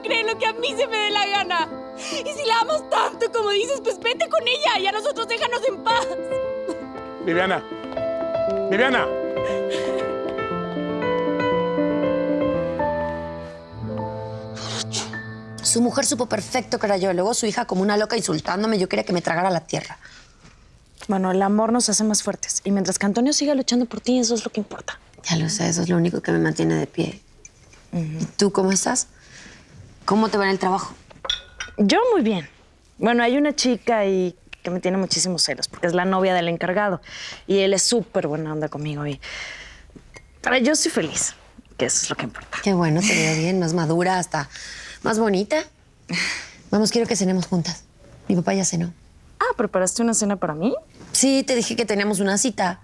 creer lo que a mí se me dé la gana. Y si la amas tanto como dices, pues vete con ella y a nosotros déjanos en paz. Viviana. Viviana. Su mujer supo perfecto que era yo. Luego su hija como una loca insultándome. Yo quería que me tragara la tierra. Bueno, el amor nos hace más fuertes. Y mientras que Antonio siga luchando por ti, eso es lo que importa. Ya lo sé, eso es lo único que me mantiene de pie. ¿Y tú cómo estás? ¿Cómo te va en el trabajo? Yo muy bien. Bueno, hay una chica y que me tiene muchísimos celos porque es la novia del encargado. Y él es súper buena onda conmigo. Pero yo soy feliz, que eso es lo que importa. Qué bueno, te veo bien, más madura, hasta más bonita. Vamos, quiero que cenemos juntas. Mi papá ya cenó. Ah, ¿preparaste una cena para mí? Sí, te dije que teníamos una cita.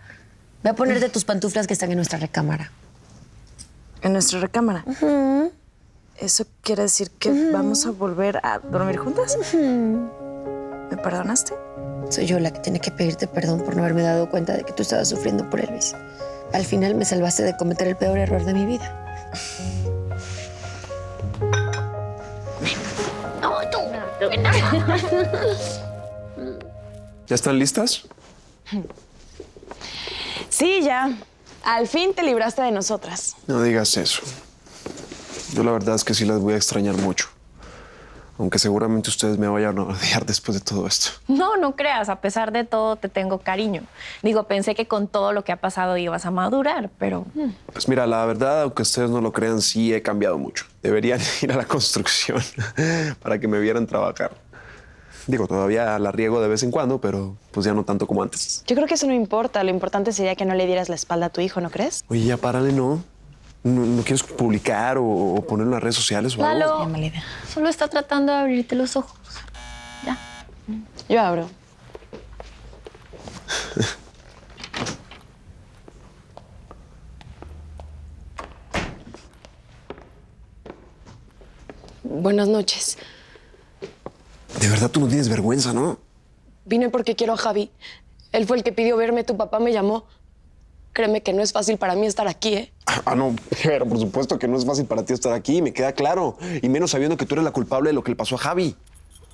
Ve a ponerte tus pantuflas que están en nuestra recámara. ¿En nuestra recámara? ¿Eso quiere decir que vamos a volver a dormir juntas? ¿Me perdonaste? Soy yo la que tiene que pedirte perdón por no haberme dado cuenta de que tú estabas sufriendo por Elvis. Al final me salvaste de cometer el peor error de mi vida. ¿Ya están listas? Sí, ya. Al fin te libraste de nosotras. No digas eso. Yo la verdad es que sí las voy a extrañar mucho. Aunque seguramente ustedes me vayan a odiar después de todo esto. No, no creas. A pesar de todo, te tengo cariño. Digo, pensé que con todo lo que ha pasado ibas a madurar, pero... Pues mira, la verdad, aunque ustedes no lo crean, sí he cambiado mucho. Deberían ir a la construcción para que me vieran trabajar. Digo, todavía la riego de vez en cuando, pero pues ya no tanto como antes. Yo creo que eso no importa. Lo importante sería que no le dieras la espalda a tu hijo, ¿no crees? Oye, ya párale, ¿no? ¿No quieres publicar o poner en las redes sociales o algo? Lalo, Qué mala idea. solo está tratando de abrirte los ojos. Ya. Yo abro. Buenas noches. De verdad tú no tienes vergüenza, ¿no? Vine porque quiero a Javi. Él fue el que pidió verme, tu papá me llamó. Créeme que no es fácil para mí estar aquí, ¿eh? No, pero por supuesto que no es fácil para ti estar aquí, me queda claro. Y menos sabiendo que tú eres la culpable de lo que le pasó a Javi.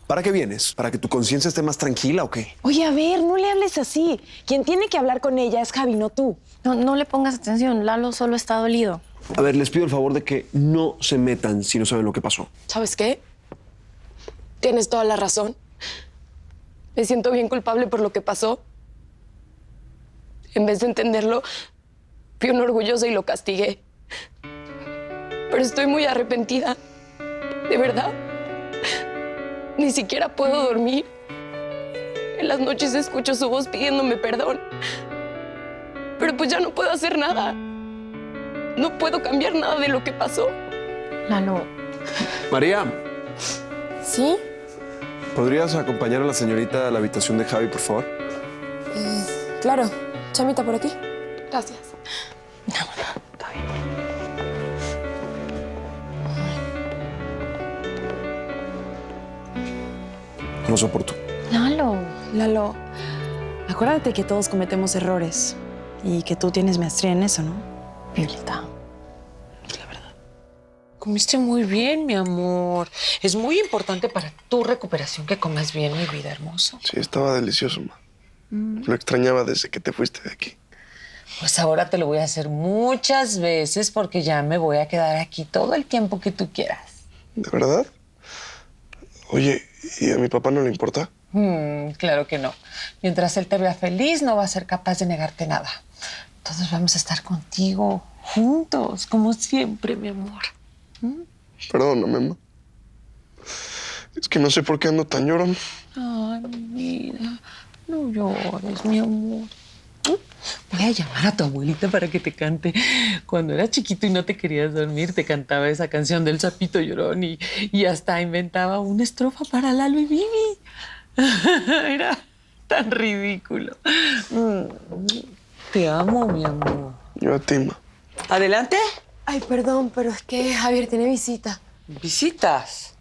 ¿Para qué vienes? ¿Para que tu conciencia esté más tranquila o qué? Oye, a ver, no le hables así. Quien tiene que hablar con ella es Javi, no tú. No, no le pongas atención. Lalo solo está dolido. A ver, les pido el favor de que no se metan si no saben lo que pasó. ¿Sabes qué? Tienes toda la razón. Me siento bien culpable por lo que pasó. En vez de entenderlo, fui una orgullosa y lo castigué. Pero estoy muy arrepentida. De verdad. Ni siquiera puedo dormir. En las noches escucho su voz pidiéndome perdón. Pero pues ya no puedo hacer nada. No puedo cambiar nada de lo que pasó. Lalo. María, ¿Sí? ¿podrías acompañar a la señorita a la habitación de Javi, por favor? Claro. Chamita, por aquí. Gracias. No soporto. Lalo. Lalo, acuérdate que todos cometemos errores y que tú tienes maestría en eso, ¿no? Violeta. Comiste muy bien, mi amor. Es muy importante para tu recuperación que comas bien, mi vida hermosa. Sí, estaba delicioso, ma. Lo extrañaba desde que te fuiste de aquí. Pues ahora te lo voy a hacer muchas veces porque ya me voy a quedar aquí todo el tiempo que tú quieras. ¿De verdad? Oye, ¿y a mi papá no le importa? Claro que no. Mientras él te vea feliz, no va a ser capaz de negarte nada. Todos vamos a estar contigo, juntos, como siempre, mi amor. Perdóname, ma. Es que no sé por qué ando tan llorón. Ay, mi vida, no llores, mi amor. Voy a llamar a tu abuelita para que te cante. Cuando eras chiquito y no te querías dormir, te cantaba esa canción del sapito llorón y hasta inventaba una estrofa para Lalo y Vivi. Era tan ridículo. Te amo, mi amor. Yo a ti, ma. Adelante. Ay, perdón, pero es que Javier tiene visita. Visitas.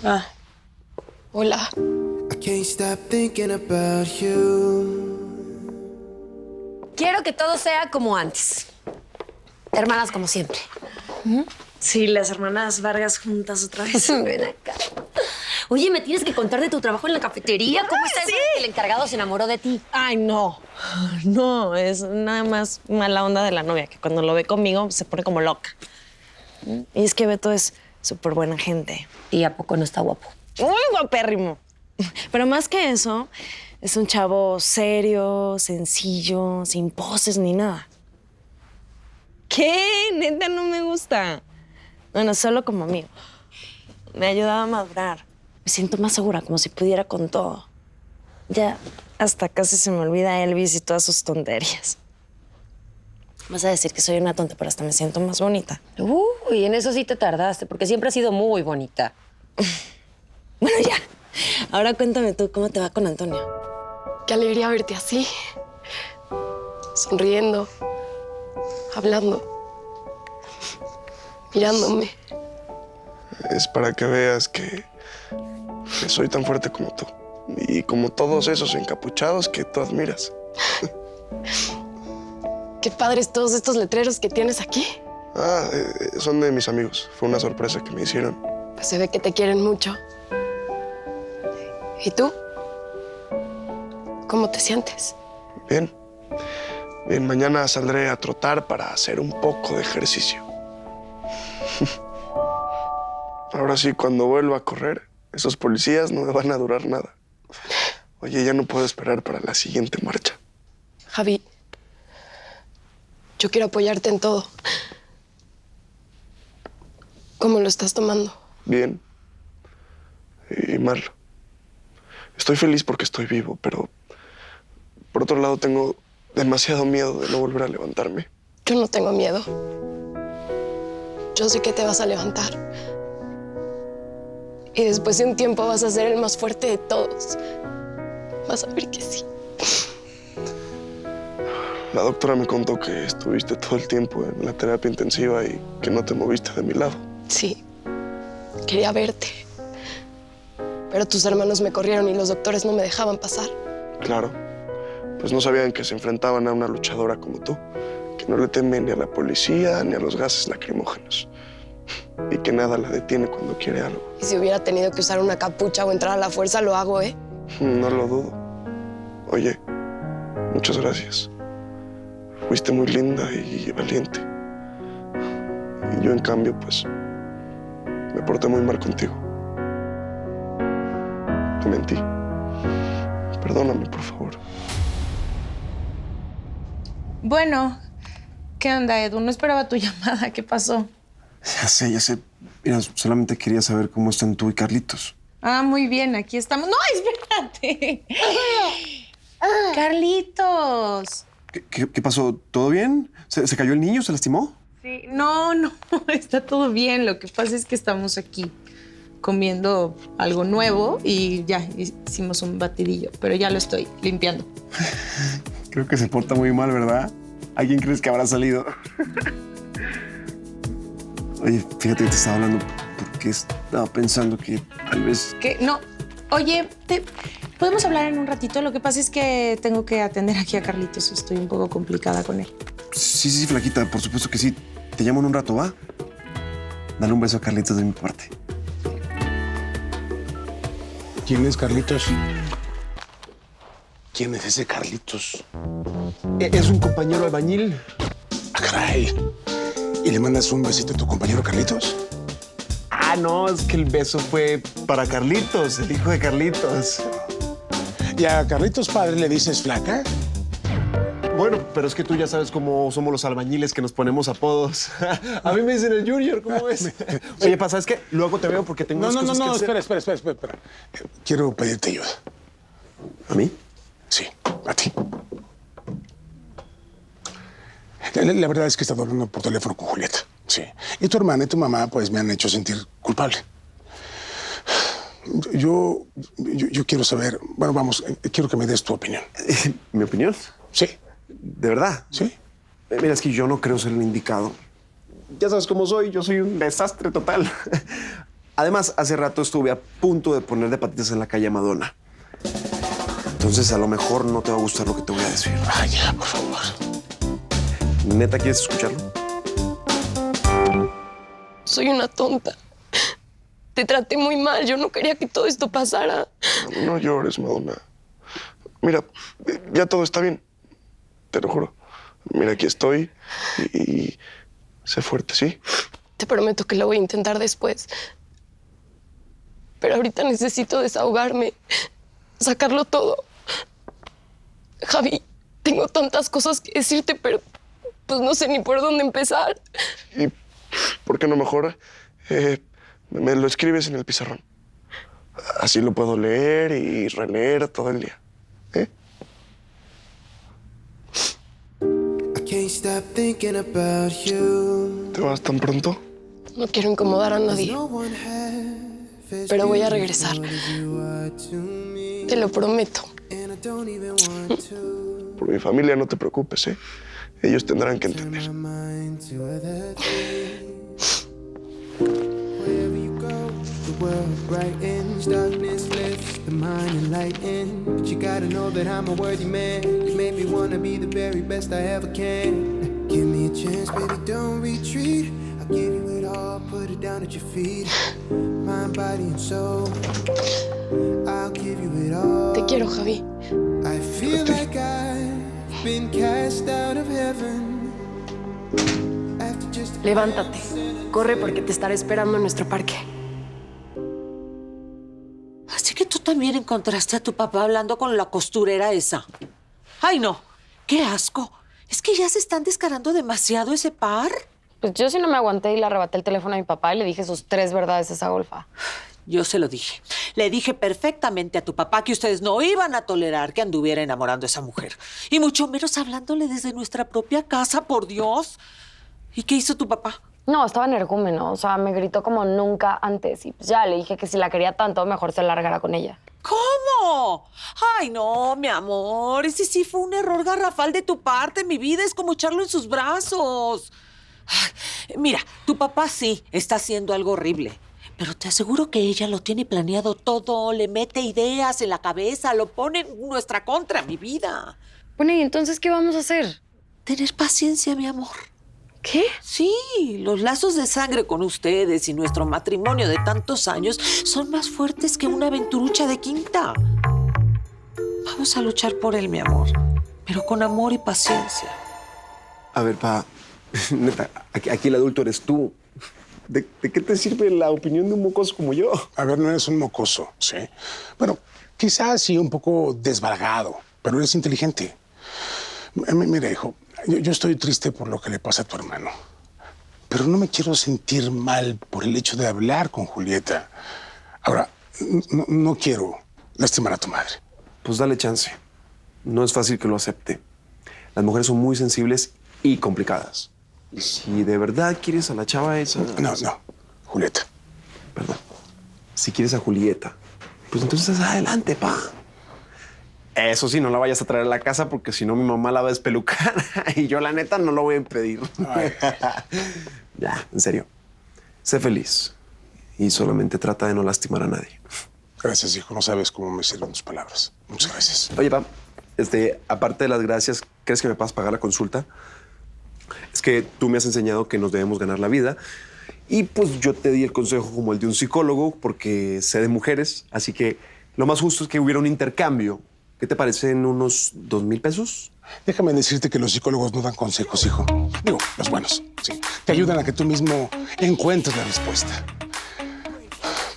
Ah. Hola. I can't stop thinking about you. Quiero que todo sea como antes. Hermanas como siempre. Sí, las hermanas Vargas juntas otra vez. Ven acá. Oye, me tienes que contar de tu trabajo en la cafetería. ¿Cómo está eso de que el encargado se enamoró de ti? Ay, no. No, es nada más mala onda de la novia, que cuando lo ve conmigo se pone como loca. Y es que Beto es súper buena gente. ¿Y a poco no está guapo? Muy guapérrimo. Pero más que eso, es un chavo serio, sencillo, sin poses ni nada. ¿Qué? Neta, no me gusta. Bueno, solo como amigo. Me ha ayudado a madurar. Me siento más segura, como si pudiera con todo. Ya hasta casi se me olvida Elvis y todas sus tonterías. Vas a decir que soy una tonta, pero hasta me siento más bonita. Uy, en eso sí te tardaste, porque siempre has sido muy bonita. Bueno, ya. Ahora cuéntame tú, ¿cómo te va con Antonio? Qué alegría verte así. Sonriendo. Hablando. Mirándome. Es para que veas que soy tan fuerte como tú. Y como todos esos encapuchados que tú admiras. Qué padres todos estos letreros que tienes aquí. Son de mis amigos. Fue una sorpresa que me hicieron. Pues se ve que te quieren mucho. ¿Y tú? ¿Cómo te sientes? Bien. Bien, mañana saldré a trotar para hacer un poco de ejercicio. Ahora sí, cuando vuelva a correr, esos policías no me van a durar nada. Oye, ya no puedo esperar para la siguiente marcha. Javi, yo quiero apoyarte en todo. ¿Cómo lo estás tomando? Bien. Y mal. Estoy feliz porque estoy vivo, pero por otro lado tengo demasiado miedo de no volver a levantarme. Yo no tengo miedo. Yo sé que te vas a levantar. Y después de un tiempo vas a ser el más fuerte de todos. Vas a ver que sí. La doctora me contó que estuviste todo el tiempo en la terapia intensiva y que no te moviste de mi lado. Sí. Quería verte. Pero tus hermanos me corrieron y los doctores no me dejaban pasar. Claro. Pues no sabían que se enfrentaban a una luchadora como tú, que no le teme ni a la policía ni a los gases lacrimógenos. Y que nada la detiene cuando quiere algo. Y si hubiera tenido que usar una capucha o entrar a la fuerza, lo hago, ¿eh? No lo dudo. Oye, muchas gracias. Fuiste muy linda y valiente. Y yo, en cambio, pues, me porté muy mal contigo. Te mentí. Perdóname, por favor. Bueno, ¿qué onda, Edu? No esperaba tu llamada. ¿Qué pasó? Ya sé. Mira, solamente quería saber cómo están tú y Carlitos. Muy bien, aquí estamos. ¡No, espérate! ¡Carlitos! ¿Qué pasó? ¿Todo bien? ¿Se cayó el niño? ¿Se lastimó? Sí, no, está todo bien. Lo que pasa es que estamos aquí comiendo algo nuevo y ya hicimos un batidillo, pero ya lo estoy limpiando. Creo que se porta muy mal, ¿verdad? ¿A quién crees que habrá salido? Oye, fíjate que te estaba hablando porque estaba pensando que tal vez... ¿Qué? No. Oye, ¿podemos hablar en un ratito? Lo que pasa es que tengo que atender aquí a Carlitos. Estoy un poco complicada con él. Sí, flaquita, por supuesto que sí. Te llamo en un rato, ¿va? Dale un beso a Carlitos de mi parte. ¿Quién es Carlitos? ¿Quién es ese Carlitos? Es un compañero albañil. Ah, caray. ¿Y le mandas un besito a tu compañero Carlitos? Ah, no, es que el beso fue para Carlitos, el hijo de Carlitos. ¿Y a Carlitos padre le dices flaca? Bueno, pero es que tú ya sabes cómo somos los albañiles que nos ponemos apodos. A mí me dicen el Junior, ¿cómo ves? Oye, ¿sabes qué? Luego te veo porque tengo unas cosas que hacer. Espera. Quiero pedirte ayuda. ¿A mí? Sí, a ti. La verdad es que he estado hablando por teléfono con Julieta. Sí. Y tu hermana y tu mamá, pues, me han hecho sentir culpable. Yo quiero saber... Bueno, vamos, quiero que me des tu opinión. ¿Mi opinión? Sí. ¿De verdad? Sí. Mira, es que yo no creo ser el indicado. Ya sabes cómo soy, yo soy un desastre total. Además, hace rato estuve a punto de poner de patitas en la calle a Madonna. Entonces, a lo mejor no te va a gustar lo que te voy a decir. Ah, ya, por favor. ¿Neta quieres escucharlo? Soy una tonta. Te traté muy mal. Yo no quería que todo esto pasara. No llores, Madonna. Mira, ya todo está bien. Te lo juro. Mira, aquí estoy y sé fuerte, ¿sí? Te prometo que lo voy a intentar después. Pero ahorita necesito desahogarme, sacarlo todo. Javi, tengo tantas cosas que decirte, pero pues no sé ni por dónde empezar. ¿Y por qué no mejor me lo escribes en el pizarrón? Así lo puedo leer y releer todo el día. I can't stop thinking about you. ¿Te vas tan pronto? No quiero incomodar a nadie, No one has pero voy a regresar. you are to me, Te lo prometo. and I don't even want to. Por mi familia no te preocupes, ¿eh? Ellos tendrán que entender. My mind to other things. Wherever you go, the world brightens, darkness lifts, the mind enlightens. But you gotta know that I'm a worthy man. You made me wanna be the very best I ever can. Give me a chance, baby, don't retreat. I'll give you it all, put it down at your feet. Mind, body, and soul. I'll give you it all. Te quiero, Javi. I feel like I've been cast out of heaven. After just Levántate. Corre porque te estaré esperando en nuestro parque. Así que tú también encontraste a tu papá hablando con la costurera esa. Ay, no. ¡Qué asco! Es que ya se están descarando demasiado ese par. Pues yo sí no me aguanté y le arrebaté el teléfono a mi papá y le dije sus 3 verdades a esa golfa. Yo se lo dije. Le dije perfectamente a tu papá que ustedes no iban a tolerar que anduviera enamorando a esa mujer. Y mucho menos hablándole desde nuestra propia casa, por Dios. ¿Y qué hizo tu papá? No, estaba energúmeno. O sea, me gritó como nunca antes. Y pues ya le dije que si la quería tanto, mejor se largara con ella. ¿Cómo? Ay, no, mi amor. Ese sí fue un error garrafal de tu parte. Mi vida es como echarlo en sus brazos. Ay, mira, tu papá sí está haciendo algo horrible. Pero te aseguro que ella lo tiene planeado todo. Le mete ideas en la cabeza. Lo pone en nuestra contra, mi vida. Bueno, ¿y entonces qué vamos a hacer? Tener paciencia, mi amor. ¿Qué? Sí, los lazos de sangre con ustedes y nuestro matrimonio de tantos años son más fuertes que una aventurucha de quinta. Vamos a luchar por él, mi amor, pero con amor y paciencia. A ver, pa, neta, aquí el adulto eres tú. ¿De qué te sirve la opinión de un mocoso como yo? A ver, no eres un mocoso, ¿sí? Bueno, quizás sí un poco desvalgado, pero eres inteligente. Mira, hijo, yo estoy triste por lo que le pasa a tu hermano, pero no me quiero sentir mal por el hecho de hablar con Julieta. Ahora, no quiero lastimar a tu madre. Pues dale chance. No es fácil que lo acepte. Las mujeres son muy sensibles y complicadas. Y si de verdad quieres a la chava esa... No, Julieta. Perdón. Si quieres a Julieta, pues entonces adelante, pa. Eso sí, no la vayas a traer a la casa porque si no mi mamá la va a despelucar y yo la neta no lo voy a impedir. Ya, en serio. Sé feliz y solamente trata de no lastimar a nadie. Gracias, hijo. No sabes cómo me sirven tus palabras. Muchas gracias. Oye, pa, aparte de las gracias, ¿crees que me puedas pagar la consulta? Es que tú me has enseñado que nos debemos ganar la vida y pues yo te di el consejo como el de un psicólogo porque sé de mujeres, así que lo más justo es que hubiera un intercambio. ¿Qué te parecen unos 2,000 pesos? Déjame decirte que los psicólogos no dan consejos, hijo. Digo, los buenos, sí. Te ayudan a que tú mismo encuentres la respuesta.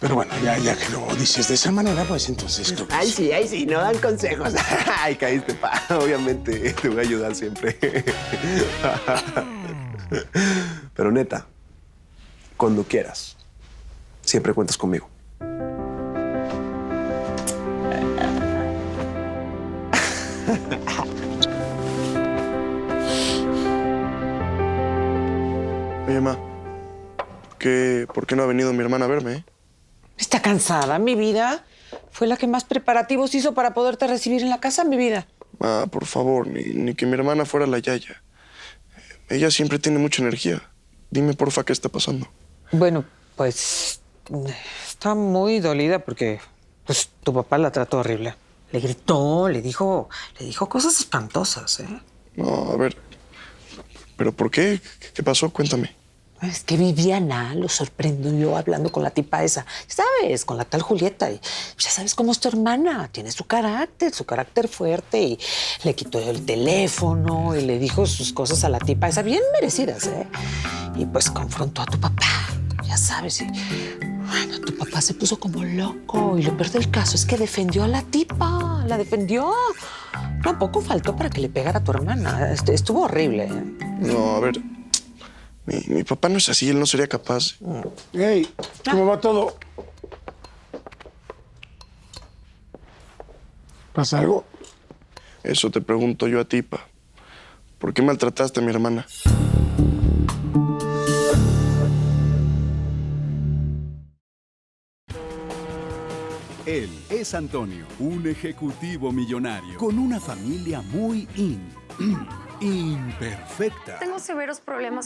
Pero bueno, ya que lo dices de esa manera, pues entonces creo que... Ay, sí, no dan consejos. Ay, caíste, pa. Obviamente te voy a ayudar siempre. Pero neta, cuando quieras, siempre cuentas conmigo. Oye, ma, ¿por qué no ha venido mi hermana a verme? Está cansada, mi vida. Fue la que más preparativos hizo para poderte recibir en la casa, mi vida. Ma, por favor, ni que mi hermana fuera la yaya. Ella siempre tiene mucha energía. Dime, porfa, ¿qué está pasando? Bueno, pues está muy dolida porque pues, tu papá la trató horrible. Le gritó, le dijo cosas espantosas, ¿eh? No, a ver, ¿pero por qué? ¿Qué pasó? Cuéntame. Es que Viviana lo sorprendió hablando con la tipa esa, ¿sabes? Con la tal Julieta. Y ya sabes cómo es tu hermana, tiene su carácter fuerte. Y le quitó el teléfono y le dijo sus cosas a la tipa esa, bien merecidas, ¿eh? Y pues confrontó a tu papá, ya sabes. Y bueno, tu papá se puso como loco. Y lo peor del caso es que defendió a la tipa, la defendió. No, poco faltó para que le pegara a tu hermana. Estuvo horrible, ¿eh? No, a ver. Mi papá no es así, él no sería capaz. Hey, ¿cómo va todo? ¿Pasa algo? Eso te pregunto yo a ti, pa. ¿Por qué maltrataste a mi hermana? Él es Antonio, un ejecutivo millonario con una familia muy imperfecta. Tengo severos problemas